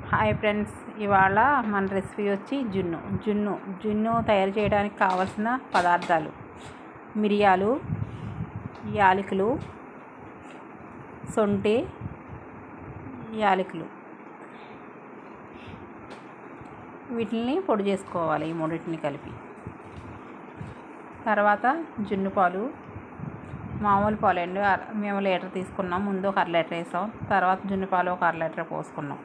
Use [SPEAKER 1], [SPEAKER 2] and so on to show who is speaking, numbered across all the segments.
[SPEAKER 1] Hi friends, ఇవాళ మన recipe వచ్చి జున్ను తయారు చేయడానికి కావాల్సిన పదార్థాలు: మిరియాలు, యాలకులు, సొంటి, యాలకులు. వీటిని పొడి చేసుకోవాలి, ఈ మూడింటిని కలిపి. తర్వాత జున్ను పాలు, మామూలు పాలు అండి. మేము లీటర్ తీసుకున్నాం. ముందు ఒక 1/2 లీటర్ వేసాం. తర్వాత జున్ను పాలు ఒక 1/2 లీటర్ పోసుకున్నాం.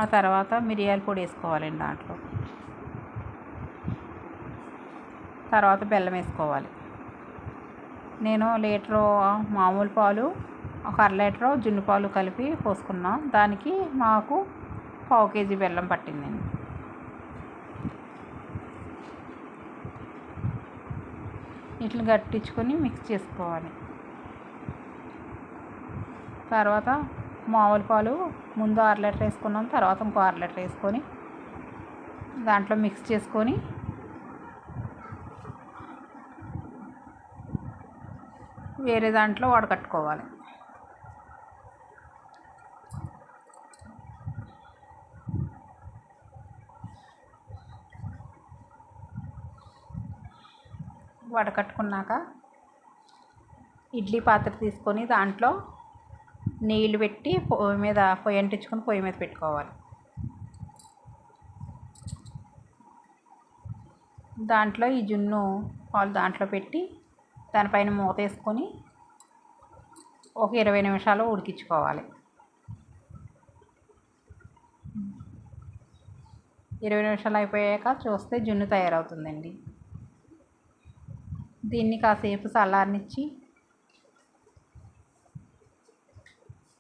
[SPEAKER 1] ఆ తర్వాత మిరియాల పొడి వేసుకోవాలండి దాంట్లో. తర్వాత బెల్లం వేసుకోవాలి. నేను లీటరు మామూలు పాలు, ఒక 1/2 లీటరు జున్ను పాలు కలిపి పోసుకున్నాం. దానికి మాకు 1/2 కేజీ బెల్లం పట్టిందండి. వీటిని గట్టించుకొని మిక్స్ చేసుకోవాలి. తర్వాత మామూలు పాలు ముందు 1/2 లీటర్ వేసుకున్నాం. తర్వాత ఇంకో 1/2 లీటర్ వేసుకొని దాంట్లో మిక్స్ చేసుకొని వేరే దాంట్లో వడకట్టుకోవాలి. వడకట్టుకున్నాక ఇడ్లీ పాత్ర తీసుకొని దాంట్లో నీళ్ళు పెట్టి పొయ్యి అంటించుకొని పొయ్యి మీద పెట్టుకోవాలి. దాంట్లో ఈ జున్ను పాలు దాంట్లో పెట్టి దానిపైన మూత వేసుకొని ఒక 20 నిమిషాలు ఉడికించుకోవాలి. 20 నిమిషాలు అయిపోయాక చూస్తే జున్ను తయారవుతుందండి. దీన్ని కాసేపు చల్లారనిచ్చి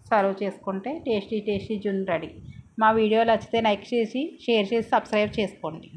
[SPEAKER 1] సర్వ్ చేసుకుంటే టేస్టీ జున్ను రెడీ. మా వీడియో నచ్చితే లైక్ చేసి, షేర్ చేసి, సబ్స్క్రైబ్ చేసుకోండి.